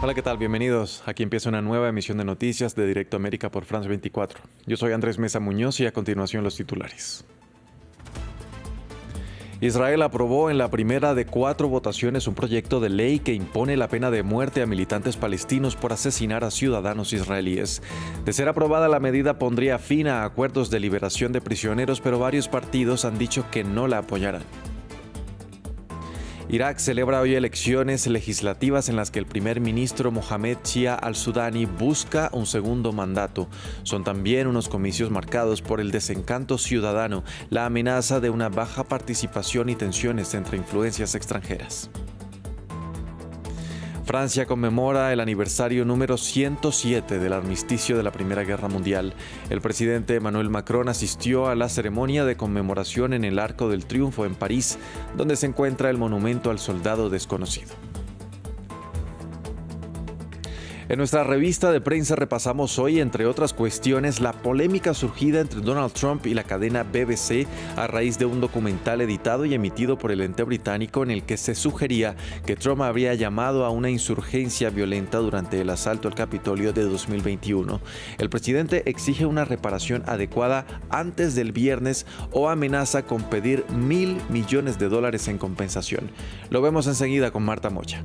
Hola, ¿qué tal? Bienvenidos. Aquí empieza una nueva emisión de noticias de Directo América por France 24. Yo soy Andrés Mesa Muñoz y a continuación los titulares. Israel aprobó en la primera de 4 votaciones un proyecto de ley que impone la pena de muerte a militantes palestinos por asesinar a ciudadanos israelíes. De ser aprobada, la medida pondría fin a acuerdos de liberación de prisioneros, pero varios partidos han dicho que no la apoyarán. Irak celebra hoy elecciones legislativas en las que el primer ministro Mohamed Shia al-Sudani busca un segundo mandato. Son también unos comicios marcados por el desencanto ciudadano, la amenaza de una baja participación y tensiones entre influencias extranjeras. Francia conmemora el aniversario número 107 del armisticio de la Primera Guerra Mundial. El presidente Emmanuel Macron asistió a la ceremonia de conmemoración en el Arco del Triunfo en París, donde se encuentra el monumento al soldado desconocido. En nuestra revista de prensa repasamos hoy, entre otras cuestiones, la polémica surgida entre Donald Trump y la cadena BBC a raíz de un documental editado y emitido por el ente británico en el que se sugería que Trump habría llamado a una insurgencia violenta durante el asalto al Capitolio de 2021. El presidente exige una reparación adecuada antes del viernes o amenaza con pedir $1.000 millones en compensación. Lo vemos enseguida con Marta Moya.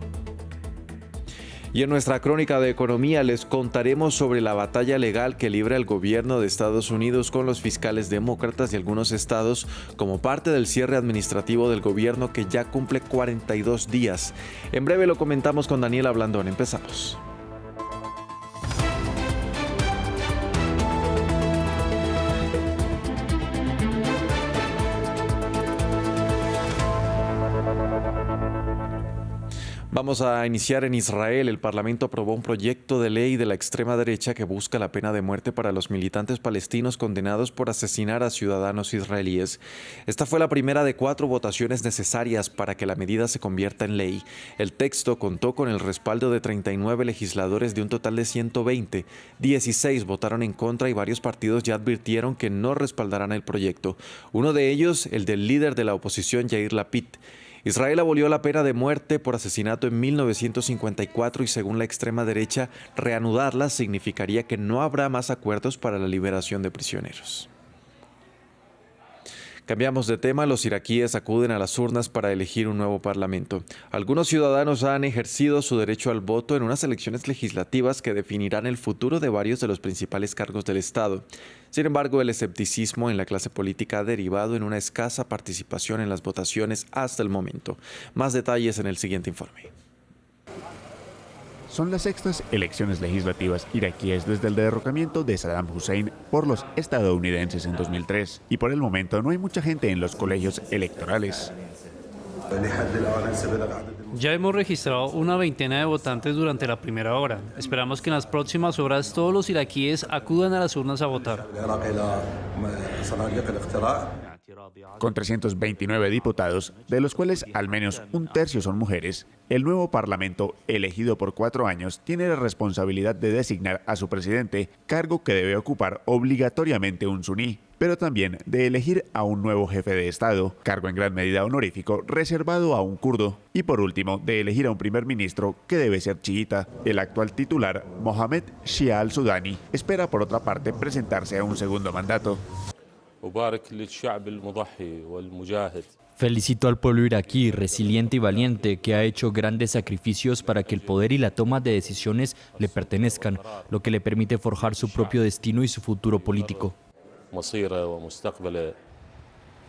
Y en nuestra crónica de economía les contaremos sobre la batalla legal que libra el gobierno de Estados Unidos con los fiscales demócratas de algunos estados como parte del cierre administrativo del gobierno que ya cumple 42 días. En breve lo comentamos con Daniela Blandón. Empezamos. Vamos a iniciar en Israel. El Parlamento aprobó un proyecto de ley de la extrema derecha que busca la pena de muerte para los militantes palestinos condenados por asesinar a ciudadanos israelíes. Esta fue la primera de 4 votaciones necesarias para que la medida se convierta en ley. El texto contó con el respaldo de 39 legisladores de un total de 120. 16 votaron en contra y varios partidos ya advirtieron que no respaldarán el proyecto. Uno de ellos, el del líder de la oposición, Yair Lapid. Israel abolió la pena de muerte por asesinato en 1954 y según la extrema derecha, reanudarla significaría que no habrá más acuerdos para la liberación de prisioneros. Cambiamos de tema. Los iraquíes acuden a las urnas para elegir un nuevo parlamento. Algunos ciudadanos han ejercido su derecho al voto en unas elecciones legislativas que definirán el futuro de varios de los principales cargos del Estado. Sin embargo, el escepticismo en la clase política ha derivado en una escasa participación en las votaciones hasta el momento. Más detalles en el siguiente informe. Son las sextas elecciones legislativas iraquíes desde el derrocamiento de Saddam Hussein por los estadounidenses en 2003 y por el momento no hay mucha gente en los colegios electorales. Ya hemos registrado una veintena de votantes durante la primera hora. Esperamos que en las próximas horas todos los iraquíes acudan a las urnas a votar. Con 329 diputados, de los cuales al menos un tercio son mujeres, el nuevo parlamento, elegido por 4 años, tiene la responsabilidad de designar a su presidente, cargo que debe ocupar obligatoriamente un suní, pero también de elegir a un nuevo jefe de Estado, cargo en gran medida honorífico reservado a un kurdo, y por último, de elegir a un primer ministro que debe ser chiita. El actual titular, Mohamed Shia al-Sudani, espera por otra parte presentarse a un segundo mandato. Felicito al pueblo iraquí, resiliente y valiente, que ha hecho grandes sacrificios para que el poder y la toma de decisiones le pertenezcan, lo que le permite forjar su propio destino y su futuro político.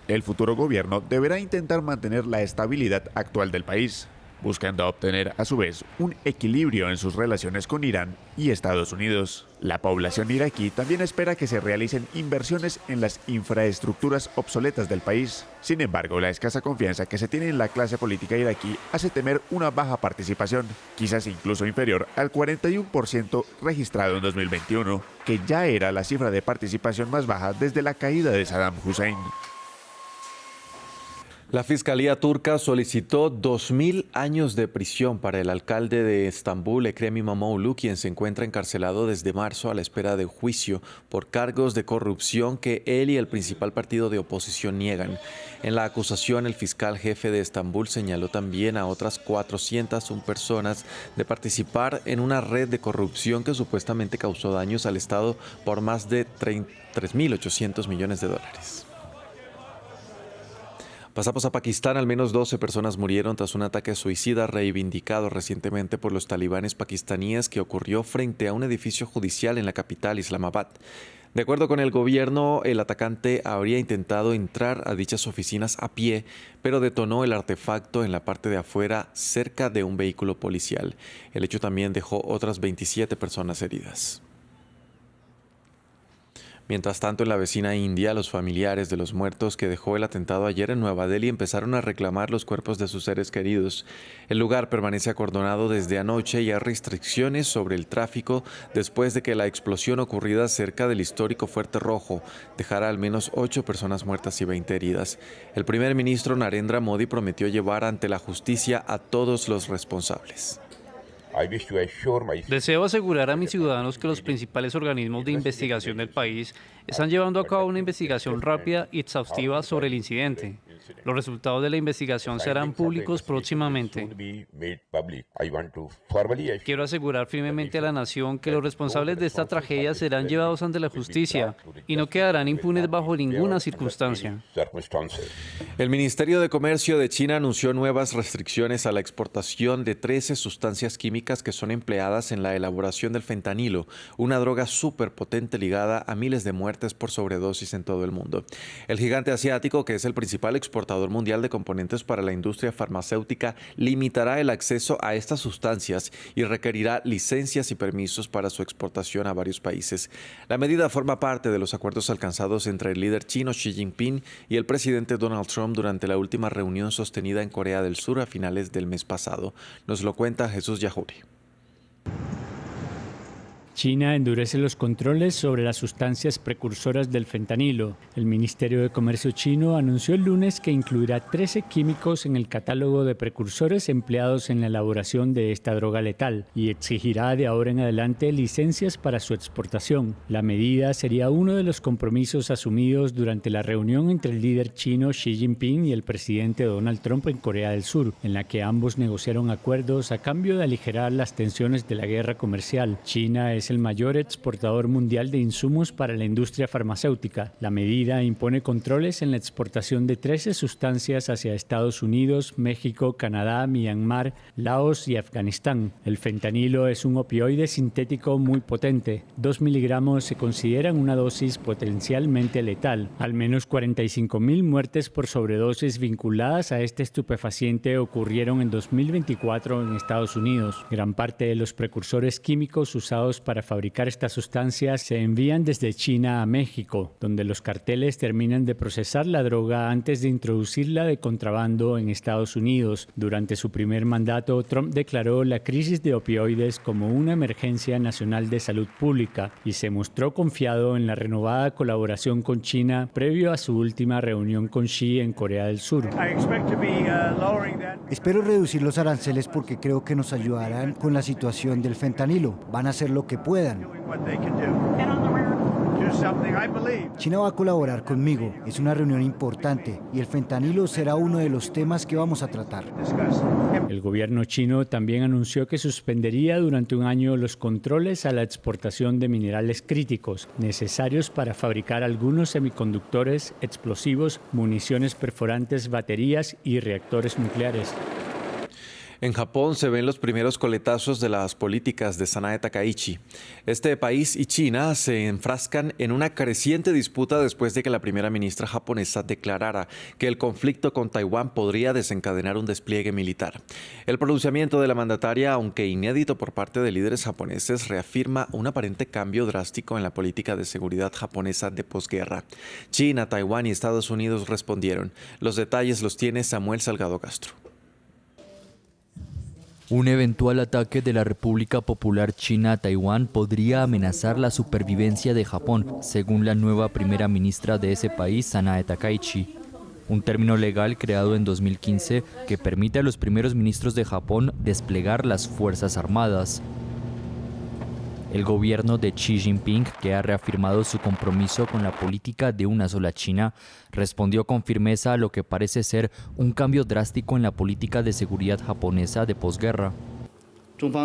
El futuro gobierno deberá intentar mantener la estabilidad actual del país, buscando obtener a su vez un equilibrio en sus relaciones con Irán y Estados Unidos. La población iraquí también espera que se realicen inversiones en las infraestructuras obsoletas del país. Sin embargo, la escasa confianza que se tiene en la clase política iraquí hace temer una baja participación, quizás incluso inferior al 41% registrado en 2021, que ya era la cifra de participación más baja desde la caída de Saddam Hussein. La Fiscalía turca solicitó 2.000 años de prisión para el alcalde de Estambul, Ekrem İmamoğlu, quien se encuentra encarcelado desde marzo a la espera de juicio por cargos de corrupción que él y el principal partido de oposición niegan. En la acusación, el fiscal jefe de Estambul señaló también a otras 401 personas de participar en una red de corrupción que supuestamente causó daños al Estado por más de 3.800 millones de dólares. Pasamos a Pakistán. Al menos 12 personas murieron tras un ataque suicida reivindicado recientemente por los talibanes pakistaníes que ocurrió frente a un edificio judicial en la capital, Islamabad. De acuerdo con el gobierno, el atacante habría intentado entrar a dichas oficinas a pie, pero detonó el artefacto en la parte de afuera cerca de un vehículo policial. El hecho también dejó otras 27 personas heridas. Mientras tanto, en la vecina India, los familiares de los muertos que dejó el atentado ayer en Nueva Delhi empezaron a reclamar los cuerpos de sus seres queridos. El lugar permanece acordonado desde anoche y hay restricciones sobre el tráfico después de que la explosión ocurrida cerca del histórico Fuerte Rojo dejara al menos 8 personas muertas y 20 heridas. El primer ministro Narendra Modi prometió llevar ante la justicia a todos los responsables. Deseo asegurar a mis ciudadanos que los principales organismos de investigación del país están llevando a cabo una investigación rápida y exhaustiva sobre el incidente. Los resultados de la investigación serán públicos próximamente. Quiero asegurar firmemente a la nación que los responsables de esta tragedia serán llevados ante la justicia y no quedarán impunes bajo ninguna circunstancia. El Ministerio de Comercio de China anunció nuevas restricciones a la exportación de 13 sustancias químicas que son empleadas en la elaboración del fentanilo, una droga superpotente ligada a miles de muertes por sobredosis en todo el mundo. El gigante asiático, que es el principal exportador mundial de componentes para la industria farmacéutica, limitará el acceso a estas sustancias y requerirá licencias y permisos para su exportación a varios países. La medida forma parte de los acuerdos alcanzados entre el líder chino Xi Jinping y el presidente Donald Trump durante la última reunión sostenida en Corea del Sur a finales del mes pasado. Nos lo cuenta Jesús Yahuri. China endurece los controles sobre las sustancias precursoras del fentanilo. El Ministerio de Comercio chino anunció el lunes que incluirá 13 químicos en el catálogo de precursores empleados en la elaboración de esta droga letal y exigirá de ahora en adelante licencias para su exportación. La medida sería uno de los compromisos asumidos durante la reunión entre el líder chino Xi Jinping y el presidente Donald Trump en Corea del Sur, en la que ambos negociaron acuerdos a cambio de aligerar las tensiones de la guerra comercial. China es el mayor exportador mundial de insumos para la industria farmacéutica. La medida impone controles en la exportación de 13 sustancias hacia Estados Unidos, México, Canadá, Myanmar, Laos y Afganistán. El fentanilo es un opioide sintético muy potente. 2 miligramos se consideran una dosis potencialmente letal. Al menos 45.000 muertes por sobredosis vinculadas a este estupefaciente ocurrieron en 2024 en Estados Unidos. Gran parte de los precursores químicos usados para fabricar estas sustancias se envían desde China a México, donde los carteles terminan de procesar la droga antes de introducirla de contrabando en Estados Unidos. Durante su primer mandato, Trump declaró la crisis de opioides como una emergencia nacional de salud pública y se mostró confiado en la renovada colaboración con China previo a su última reunión con Xi en Corea del Sur. Espero reducir los aranceles porque creo que nos ayudarán con la situación del fentanilo. Van a hacer lo que puedan. China va a colaborar conmigo. Es una reunión importante y el fentanilo será uno de los temas que vamos a tratar. El gobierno chino también anunció que suspendería durante un año los controles a la exportación de minerales críticos necesarios para fabricar algunos semiconductores, explosivos, municiones perforantes, baterías y reactores nucleares. En Japón se ven los primeros coletazos de las políticas de Sanae Takaichi. Este país y China se enfrascan en una creciente disputa después de que la primera ministra japonesa declarara que el conflicto con Taiwán podría desencadenar un despliegue militar. El pronunciamiento de la mandataria, aunque inédito por parte de líderes japoneses, reafirma un aparente cambio drástico en la política de seguridad japonesa de posguerra. China, Taiwán y Estados Unidos respondieron. Los detalles los tiene Samuel Salgado Castro. Un eventual ataque de la República Popular China a Taiwán podría amenazar la supervivencia de Japón, según la nueva primera ministra de ese país, Sanae Takaichi. un término legal creado en 2015 que permite a los primeros ministros de Japón desplegar las Fuerzas Armadas. El gobierno de Xi Jinping, que ha reafirmado su compromiso con la política de una sola China, respondió con firmeza a lo que parece ser un cambio drástico en la política de seguridad japonesa de posguerra.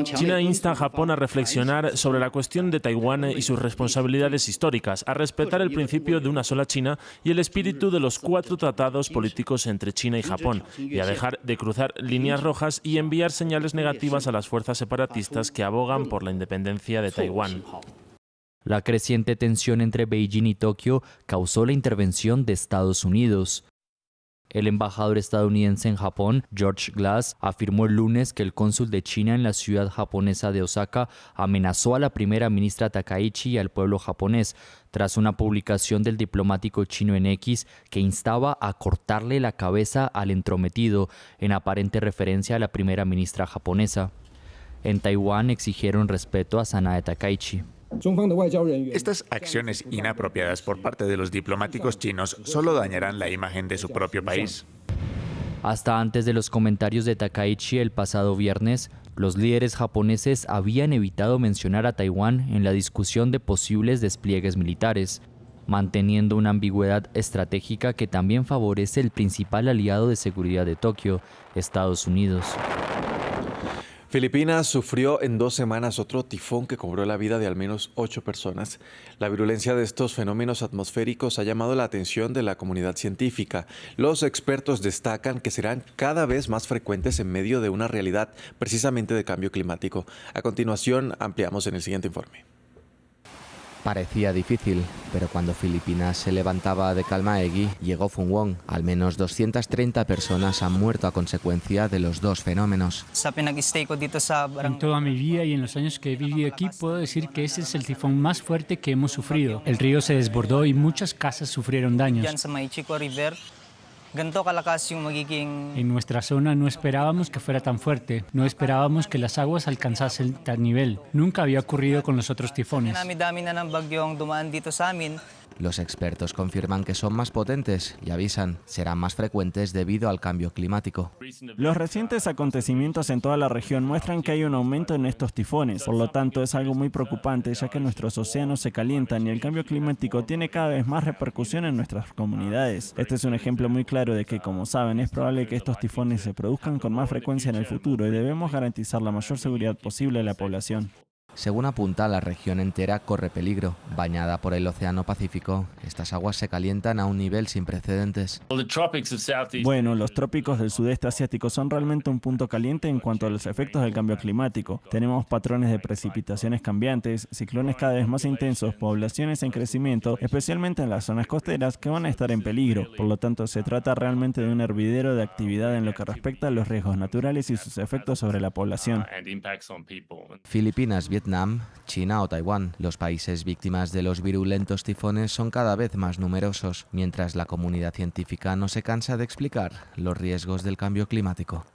China insta a Japón a reflexionar sobre la cuestión de Taiwán y sus responsabilidades históricas, a respetar el principio de una sola China y el espíritu de los 4 tratados políticos entre China y Japón, y a dejar de cruzar líneas rojas y enviar señales negativas a las fuerzas separatistas que abogan por la independencia de Taiwán. La creciente tensión entre Beijing y Tokio causó la intervención de Estados Unidos. El embajador estadounidense en Japón, George Glass, afirmó el lunes que el cónsul de China en la ciudad japonesa de Osaka amenazó a la primera ministra Takaichi y al pueblo japonés tras una publicación del diplomático chino en X que instaba a cortarle la cabeza al entrometido, en aparente referencia a la primera ministra japonesa. En Taiwán exigieron respeto a Sanae Takaichi. Estas acciones inapropiadas por parte de los diplomáticos chinos solo dañarán la imagen de su propio país. Hasta antes de los comentarios de Takaichi el pasado viernes, los líderes japoneses habían evitado mencionar a Taiwán en la discusión de posibles despliegues militares, manteniendo una ambigüedad estratégica que también favorece el principal aliado de seguridad de Tokio, Estados Unidos. Filipinas sufrió en 2 semanas otro tifón que cobró la vida de al menos 8 personas. La virulencia de estos fenómenos atmosféricos ha llamado la atención de la comunidad científica. Los expertos destacan que serán cada vez más frecuentes en medio de una realidad precisamente de cambio climático. A continuación, ampliamos en el siguiente informe. Parecía difícil, pero cuando Filipinas se levantaba de Kalmaegi, llegó Phunwong. Al menos 230 personas han muerto a consecuencia de los 2 fenómenos. En toda mi vida y en los años que he vivido aquí, puedo decir que ese es el tifón más fuerte que hemos sufrido. El río se desbordó y muchas casas sufrieron daños. En nuestra zona no esperábamos que fuera tan fuerte, no esperábamos que las aguas alcanzasen tal nivel. Nunca había ocurrido con los otros tifones. Los expertos confirman que son más potentes y avisan, serán más frecuentes debido al cambio climático. Los recientes acontecimientos en toda la región muestran que hay un aumento en estos tifones. Por lo tanto, es algo muy preocupante ya que nuestros océanos se calientan y el cambio climático tiene cada vez más repercusión en nuestras comunidades. Este es un ejemplo muy claro de que, como saben, es probable que estos tifones se produzcan con más frecuencia en el futuro y debemos garantizar la mayor seguridad posible a la población. Según apunta, la región entera corre peligro. Bañada por el Océano Pacífico, estas aguas se calientan a un nivel sin precedentes. Bueno, los trópicos del sudeste asiático son realmente un punto caliente en cuanto a los efectos del cambio climático. Tenemos patrones de precipitaciones cambiantes, ciclones cada vez más intensos, poblaciones en crecimiento, especialmente en las zonas costeras, que van a estar en peligro. Por lo tanto, se trata realmente de un hervidero de actividad en lo que respecta a los riesgos naturales y sus efectos sobre la población. Filipinas, Vietnam, China o Taiwán. Los países víctimas de los virulentos tifones son cada vez más numerosos, mientras la comunidad científica no se cansa de explicar los riesgos del cambio climático.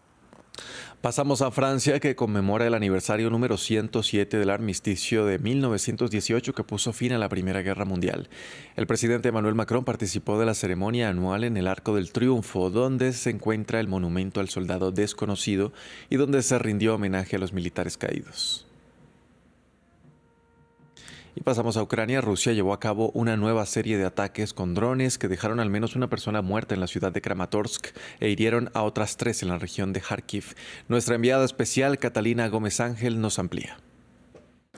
Pasamos a Francia, que conmemora el aniversario número 107 del armisticio de 1918 que puso fin a la Primera Guerra Mundial. El presidente Emmanuel Macron participó de la ceremonia anual en el Arco del Triunfo, donde se encuentra el monumento al soldado desconocido y donde se rindió homenaje a los militares caídos. Y pasamos a Ucrania. Rusia llevó a cabo una nueva serie de ataques con drones que dejaron al menos una persona muerta en la ciudad de Kramatorsk e hirieron a otras 3 en la región de Kharkiv. Nuestra enviada especial, Catalina Gómez Ángel, nos amplía.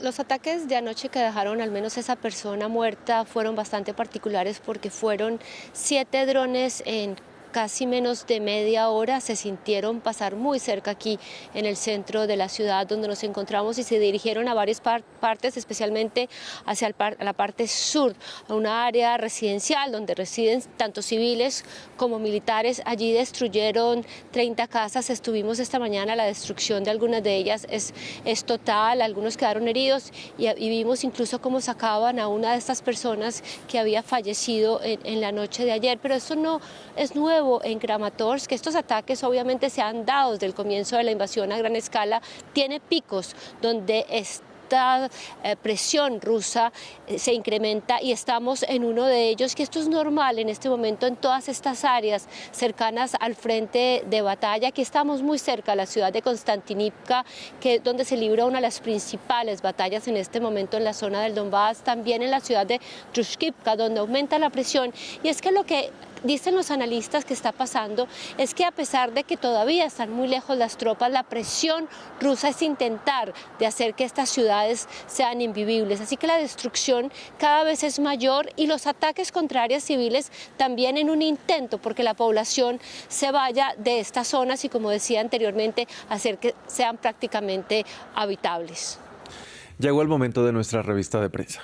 Los ataques de anoche que dejaron al menos esa persona muerta fueron bastante particulares porque fueron 7 drones en casi menos de media hora. Se sintieron pasar muy cerca aquí en el centro de la ciudad donde nos encontramos y se dirigieron a varias partes, especialmente hacia la parte sur, a una área residencial donde residen tanto civiles como militares. Allí destruyeron 30 casas. Estuvimos esta mañana, la destrucción de algunas de ellas es total, algunos quedaron heridos y vimos incluso cómo sacaban a una de estas personas que había fallecido en la noche de ayer. Pero eso no es nuevo en Kramatorsk, que estos ataques obviamente se han dado desde el comienzo de la invasión a gran escala. Tiene picos donde esta presión rusa se incrementa y estamos en uno de ellos, que esto es normal en este momento en todas estas áreas cercanas al frente de batalla. Aquí estamos muy cerca a la ciudad de Konstantinivka, que es donde se libra una de las principales batallas en este momento en la zona del Donbass, también en la ciudad de Drushkivka, donde aumenta la presión. Y es que lo que dicen los analistas que está pasando es que a pesar de que todavía están muy lejos las tropas, la presión rusa es intentar de hacer que estas ciudades sean invivibles. Así que la destrucción cada vez es mayor y los ataques contra áreas civiles también en un intento porque la población se vaya de estas zonas y, como decía anteriormente, hacer que sean prácticamente habitables. Llegó el momento de nuestra revista de prensa.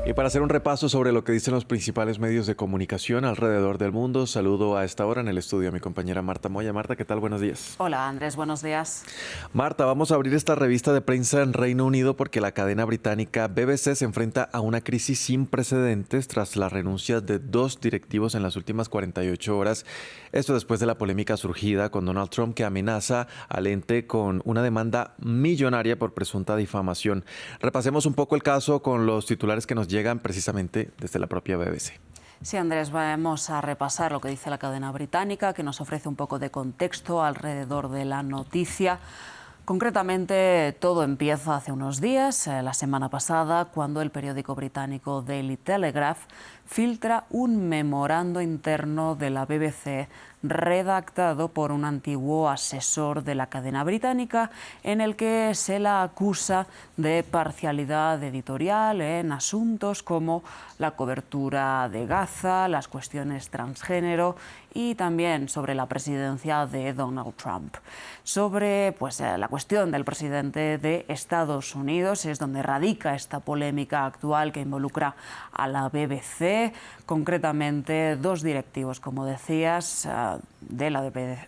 Y para hacer un repaso sobre lo que dicen los principales medios de comunicación alrededor del mundo, saludo a esta hora en el estudio a mi compañera Marta Moya. Marta, ¿qué tal? Buenos días. Hola Andrés, buenos días. Marta, vamos a abrir esta revista de prensa en Reino Unido porque la cadena británica BBC se enfrenta a una crisis sin precedentes tras la renuncia de 2 directivos en las últimas 48 horas. Esto después de la polémica surgida con Donald Trump, que amenaza al ente con una demanda millonaria por presunta difamación. Repasemos un poco el caso con los titulares que nos llegan precisamente desde la propia BBC. Sí, Andrés, vamos a repasar lo que dice la cadena británica, que nos ofrece un poco de contexto alrededor de la noticia. Concretamente, todo empieza hace unos días, la semana pasada, cuando el periódico británico Daily Telegraph filtra un memorando interno de la BBC redactado por un antiguo asesor de la cadena británica en el que se la acusa de parcialidad editorial en asuntos como la cobertura de Gaza, las cuestiones transgénero y también sobre la presidencia de Donald Trump. Sobre la cuestión del presidente de Estados Unidos es donde radica esta polémica actual que involucra a la BBC. Concretamente, 2 directivos, como decías, de la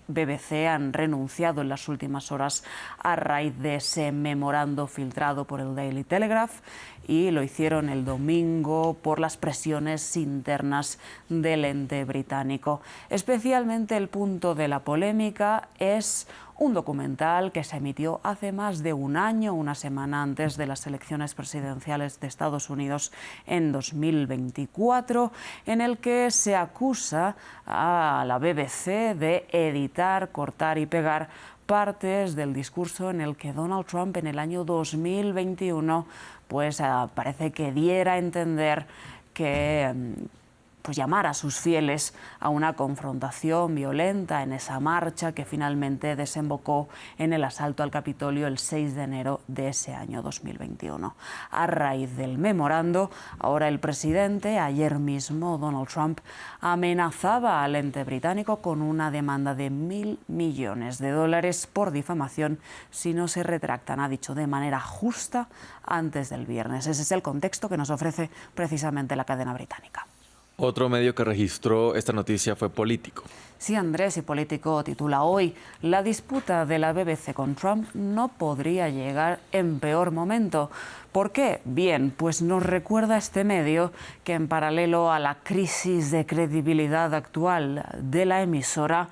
BBC han renunciado en las últimas horas a raíz de ese memorando filtrado por el Daily Telegraph y lo hicieron el domingo por las presiones internas del ente británico. Especialmente el punto de la polémica es un documental que se emitió hace más de un año, una semana antes de las elecciones presidenciales de Estados Unidos en 2024, en el que se acusa a la BBC de editar, cortar y pegar partes del discurso en el que Donald Trump en el año 2021 parece que diera a entender que llamar a sus fieles a una confrontación violenta en esa marcha que finalmente desembocó en el asalto al Capitolio el 6 de enero de ese año 2021. A raíz del memorando, ahora el presidente, ayer mismo Donald Trump, amenazaba al ente británico con una demanda de $1.000 millones por difamación si no se retractan, ha dicho, de manera justa antes del viernes. Ese es el contexto que nos ofrece precisamente la cadena británica. Otro medio que registró esta noticia fue Político. Sí, Andrés, y Político titula hoy: la disputa de la BBC con Trump no podría llegar en peor momento. ¿Por qué? Bien, pues nos recuerda este medio que en paralelo a la crisis de credibilidad actual de la emisora,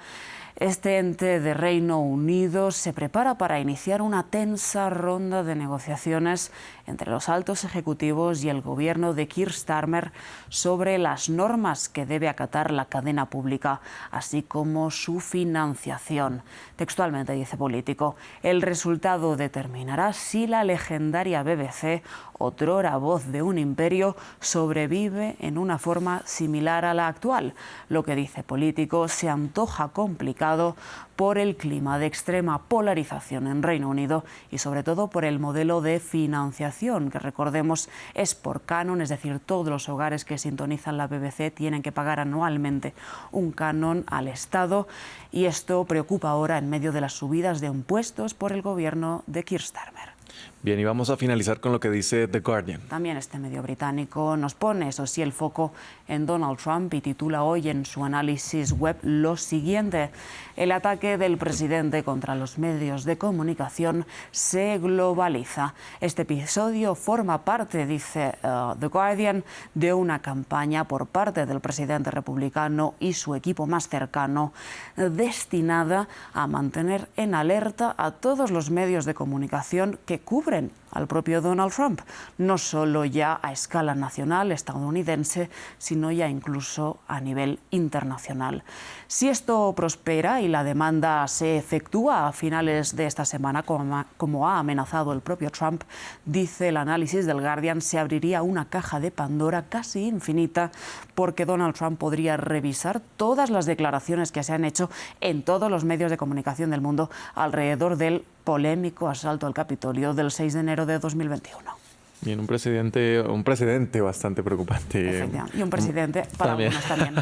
este ente de Reino Unido se prepara para iniciar una tensa ronda de negociaciones entre los altos ejecutivos y el gobierno de Keir Starmer sobre las normas que debe acatar la cadena pública, así como su financiación. Textualmente dice Político: el resultado determinará si la legendaria BBC, otrora voz de un imperio, sobrevive en una forma similar a la actual. Lo que dice Político se antoja complicado por el clima de extrema polarización en Reino Unido y sobre todo por el modelo de financiación, que recordemos es por canon, es decir, todos los hogares que sintonizan la BBC tienen que pagar anualmente un canon al Estado, y esto preocupa ahora en medio de las subidas de impuestos por el gobierno de Keir Starmer. Bien, y vamos a finalizar con lo que dice The Guardian. También este medio británico nos pone, eso sí, el foco en Donald Trump y titula hoy en su análisis web lo siguiente: el ataque del presidente contra los medios de comunicación se globaliza. Este episodio forma parte, dice The Guardian, de una campaña por parte del presidente republicano y su equipo más cercano destinada a mantener en alerta a todos los medios de comunicación que cubren al propio Donald Trump, no solo ya a escala nacional estadounidense, sino ya incluso a nivel internacional. Si esto prospera y la demanda se efectúa a finales de esta semana, como ha amenazado el propio Trump, dice el análisis del Guardian, se abriría una caja de Pandora casi infinita, porque Donald Trump podría revisar todas las declaraciones que se han hecho en todos los medios de comunicación del mundo alrededor del polémico asalto al Capitolio del 6 de enero de 2021. Bien, un precedente bastante preocupante. Y un presidente para algunos también.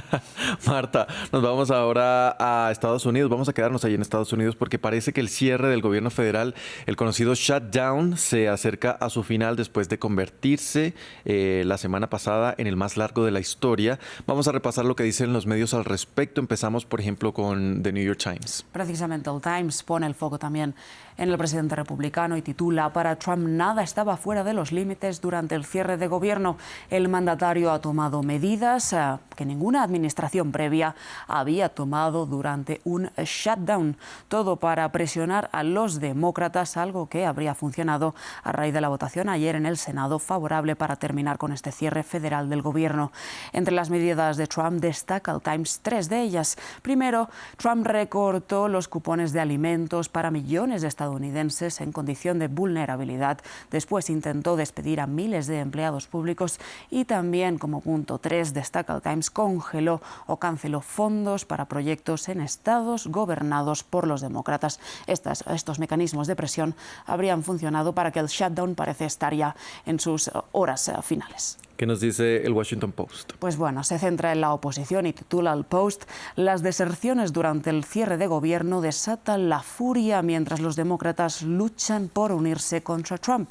Marta, nos vamos ahora a Estados Unidos. Vamos a quedarnos ahí en Estados Unidos porque parece que el cierre del gobierno federal, el conocido shutdown, se acerca a su final después de convertirse la semana pasada en el más largo de la historia. Vamos a repasar lo que dicen los medios al respecto. Empezamos, por ejemplo, con The New York Times. Precisamente el Times pone el foco también en el presidente republicano y titula: para Trump nada estaba fuera de los límites durante el cierre de gobierno. El mandatario ha tomado medidas que ninguna administración previa había tomado durante un shutdown. Todo para presionar a los demócratas, algo que habría funcionado a raíz de la votación ayer en el Senado favorable para terminar con este cierre federal del gobierno. Entre las medidas de Trump destaca el Times 3 de ellas. Primero, Trump recortó los cupones de alimentos para millones de estadounidenses en condición de vulnerabilidad. Después intentó despedir a miles de empleados públicos y también, como punto 3, destaca el Times, congeló o canceló fondos para proyectos en estados gobernados por los demócratas. Estos mecanismos de presión habrían funcionado para que el shutdown parece estar ya en sus horas finales. ¿Qué nos dice el Washington Post? Pues bueno, se centra en la oposición y titula el Post: las deserciones durante el cierre de gobierno desatan la furia mientras los demócratas luchan por unirse contra Trump.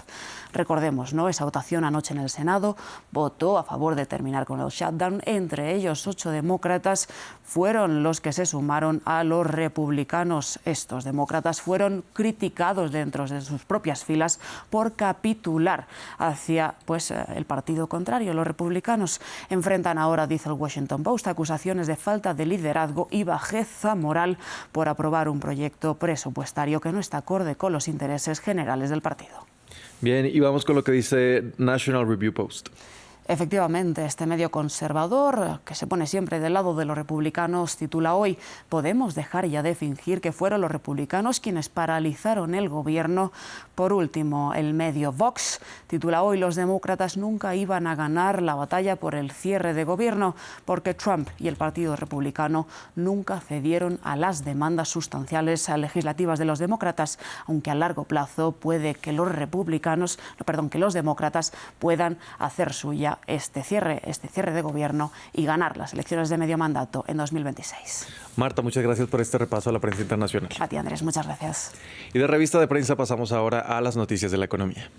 Recordemos, ¿no? Esa votación anoche en el Senado votó a favor de terminar con el shutdown. Entre ellos, 8 demócratas fueron los que se sumaron a los republicanos. Estos demócratas fueron criticados dentro de sus propias filas por capitular hacia el partido contrario. Los republicanos enfrentan ahora, dice el Washington Post, acusaciones de falta de liderazgo y bajeza moral por aprobar un proyecto presupuestario que no está acorde con los intereses generales del partido. Bien, y vamos con lo que dice National Review Post. Efectivamente, este medio conservador, que se pone siempre del lado de los republicanos, titula hoy: podemos dejar ya de fingir que fueron los republicanos quienes paralizaron el gobierno. Por último, el medio Vox titula hoy: los demócratas nunca iban a ganar la batalla por el cierre de gobierno, porque Trump y el Partido Republicano nunca cedieron a las demandas sustanciales legislativas de los demócratas, aunque a largo plazo puede que los demócratas puedan hacer suya este cierre de gobierno y ganar las elecciones de medio mandato en 2026. Marta, muchas gracias por este repaso a la prensa internacional. A ti, Andrés, muchas gracias. Y de revista de prensa pasamos ahora a las noticias de la economía.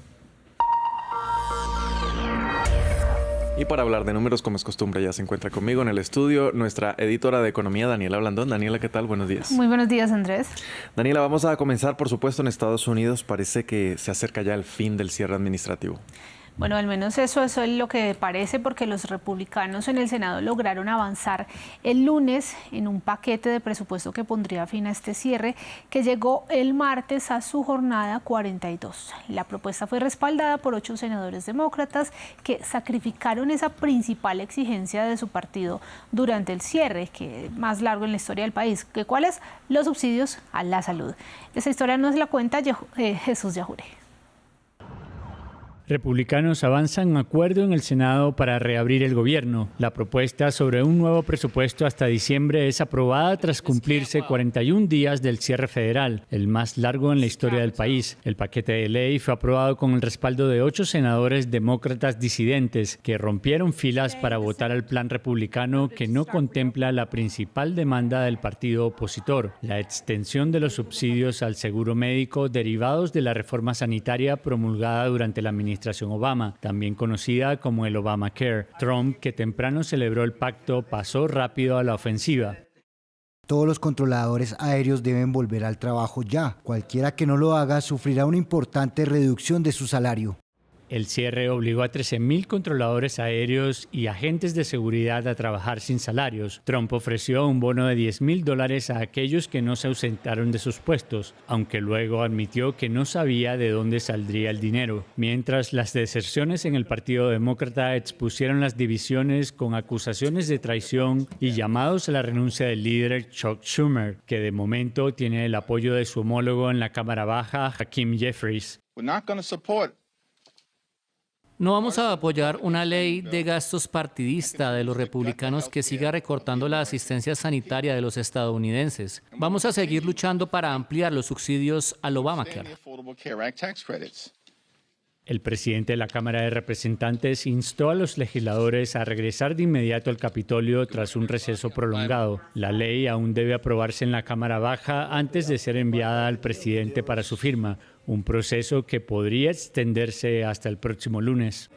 Y para hablar de números, como es costumbre, ya se encuentra conmigo en el estudio nuestra editora de economía, Daniela Blandón. Daniela, ¿qué tal? Buenos días. Muy buenos días, Andrés. Daniela, vamos a comenzar, por supuesto, en Estados Unidos. Parece que se acerca ya el fin del cierre administrativo. Bueno, al menos eso es lo que parece, porque los republicanos en el Senado lograron avanzar el lunes en un paquete de presupuesto que pondría fin a este cierre, que llegó el martes a su jornada 42. La propuesta fue respaldada por 8 senadores demócratas que sacrificaron esa principal exigencia de su partido durante el cierre, que es más largo en la historia del país, que cuáles los subsidios a la salud. Esa historia nos la cuenta Jesús Yajure. Republicanos avanzan un acuerdo en el Senado para reabrir el gobierno. La propuesta sobre un nuevo presupuesto hasta diciembre es aprobada tras cumplirse 41 días del cierre federal, el más largo en la historia del país. El paquete de ley fue aprobado con el respaldo de 8 senadores demócratas disidentes que rompieron filas para votar al plan republicano que no contempla la principal demanda del partido opositor, la extensión de los subsidios al seguro médico derivados de la reforma sanitaria promulgada durante la administración Obama, también conocida como el Obamacare. Trump, que temprano celebró el pacto, pasó rápido a la ofensiva. Todos los controladores aéreos deben volver al trabajo ya. Cualquiera que no lo haga sufrirá una importante reducción de su salario. El cierre obligó a 13.000 controladores aéreos y agentes de seguridad a trabajar sin salarios. Trump ofreció un bono de $10.000 a aquellos que no se ausentaron de sus puestos, aunque luego admitió que no sabía de dónde saldría el dinero. Mientras las deserciones en el Partido Demócrata expusieron las divisiones con acusaciones de traición y llamados a la renuncia del líder Chuck Schumer, que de momento tiene el apoyo de su homólogo en la Cámara Baja, Hakeem Jeffries. No vamos a apoyar una ley de gastos partidista de los republicanos que siga recortando la asistencia sanitaria de los estadounidenses. Vamos a seguir luchando para ampliar los subsidios al Obamacare. El presidente de la Cámara de Representantes instó a los legisladores a regresar de inmediato al Capitolio tras un receso prolongado. La ley aún debe aprobarse en la Cámara Baja antes de ser enviada al presidente para su firma, un proceso que podría extenderse hasta el próximo lunes.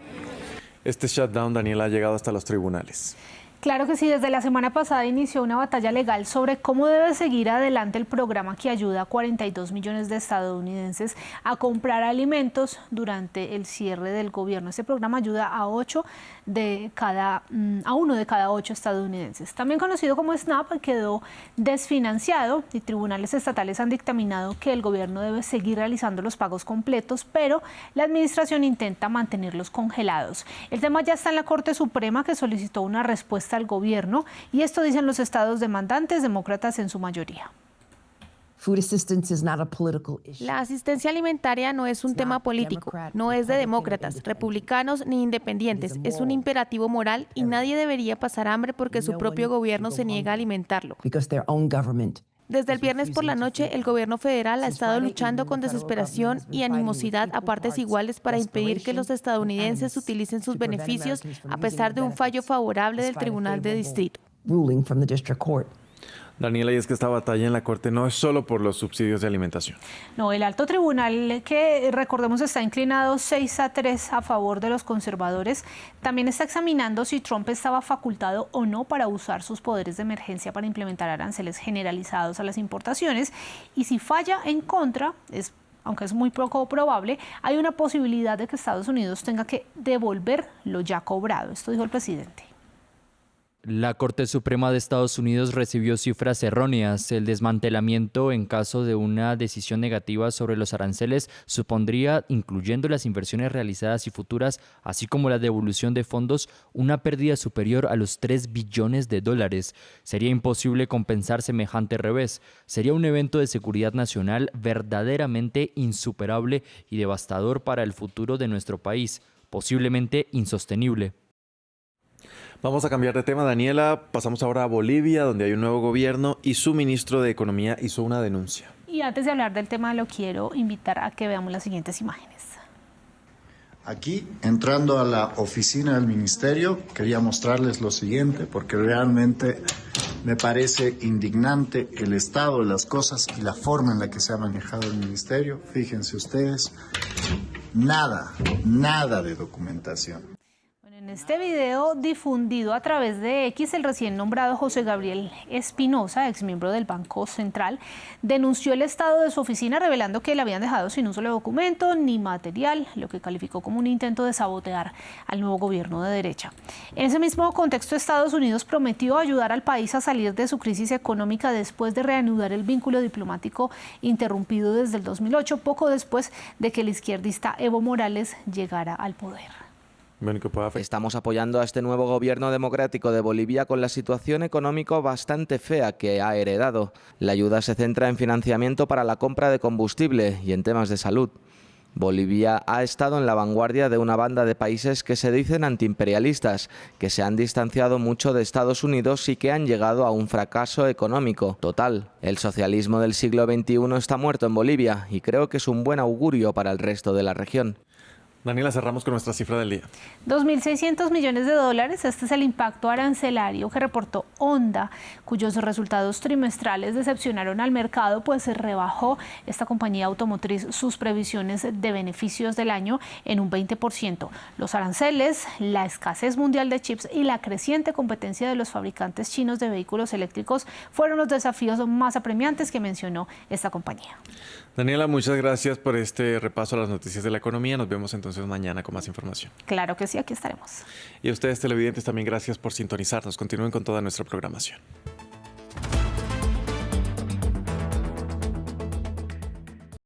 Este shutdown, Daniela, ha llegado hasta los tribunales. Claro que sí, desde la semana pasada inició una batalla legal sobre cómo debe seguir adelante el programa que ayuda a 42 millones de estadounidenses a comprar alimentos durante el cierre del gobierno. Este programa ayuda a uno de cada 8 estadounidenses. También conocido como SNAP, quedó desfinanciado y tribunales estatales han dictaminado que el gobierno debe seguir realizando los pagos completos, pero la administración intenta mantenerlos congelados. El tema ya está en la Corte Suprema, que solicitó una respuesta al gobierno, y esto dicen los estados demandantes, demócratas en su mayoría. La asistencia alimentaria no es un tema político, no es de demócratas, republicanos ni independientes, es un imperativo moral y nadie debería pasar hambre porque su propio gobierno se niega a alimentarlo. Desde el viernes por la noche, el gobierno federal ha estado luchando con desesperación y animosidad a partes iguales para impedir que los estadounidenses utilicen sus beneficios a pesar de un fallo favorable del Tribunal de Distrito. Daniela, y es que esta batalla en la Corte no es solo por los subsidios de alimentación. No, el alto tribunal, que recordemos está inclinado 6-3 a favor de los conservadores, también está examinando si Trump estaba facultado o no para usar sus poderes de emergencia para implementar aranceles generalizados a las importaciones, y si falla en contra, aunque es muy poco probable, hay una posibilidad de que Estados Unidos tenga que devolver lo ya cobrado. Esto dijo el presidente. La Corte Suprema de Estados Unidos recibió cifras erróneas. El desmantelamiento en caso de una decisión negativa sobre los aranceles supondría, incluyendo las inversiones realizadas y futuras, así como la devolución de fondos, una pérdida superior a los $3 billones. Sería imposible compensar semejante revés. Sería un evento de seguridad nacional verdaderamente insuperable y devastador para el futuro de nuestro país, posiblemente insostenible. Vamos a cambiar de tema, Daniela. Pasamos ahora a Bolivia, donde hay un nuevo gobierno y su ministro de Economía hizo una denuncia. Y antes de hablar del tema, lo quiero invitar a que veamos las siguientes imágenes. Aquí, entrando a la oficina del ministerio, quería mostrarles lo siguiente, porque realmente me parece indignante el estado de las cosas y la forma en la que se ha manejado el ministerio. Fíjense ustedes, nada de documentación. En este video difundido a través de X, el recién nombrado José Gabriel Espinosa, exmiembro del Banco Central, denunció el estado de su oficina, revelando que le habían dejado sin un solo documento ni material, lo que calificó como un intento de sabotear al nuevo gobierno de derecha. En ese mismo contexto, Estados Unidos prometió ayudar al país a salir de su crisis económica después de reanudar el vínculo diplomático interrumpido desde el 2008, poco después de que el izquierdista Evo Morales llegara al poder. Estamos apoyando a este nuevo gobierno democrático de Bolivia con la situación económica bastante fea que ha heredado. La ayuda se centra en financiamiento para la compra de combustible y en temas de salud. Bolivia ha estado en la vanguardia de una banda de países que se dicen antiimperialistas, que se han distanciado mucho de Estados Unidos y que han llegado a un fracaso económico total. El socialismo del siglo XXI está muerto en Bolivia y creo que es un buen augurio para el resto de la región. Daniela, cerramos con nuestra cifra del día. 2.600 millones de dólares. Este es el impacto arancelario que reportó Honda, cuyos resultados trimestrales decepcionaron al mercado, pues se rebajó esta compañía automotriz sus previsiones de beneficios del año en un 20%. Los aranceles, la escasez mundial de chips y la creciente competencia de los fabricantes chinos de vehículos eléctricos fueron los desafíos más apremiantes que mencionó esta compañía. Daniela, muchas gracias por este repaso a las noticias de la economía. Nos vemos entonces mañana con más información. Claro que sí, aquí estaremos. Y a ustedes televidentes también gracias por sintonizarnos. Continúen con toda nuestra programación.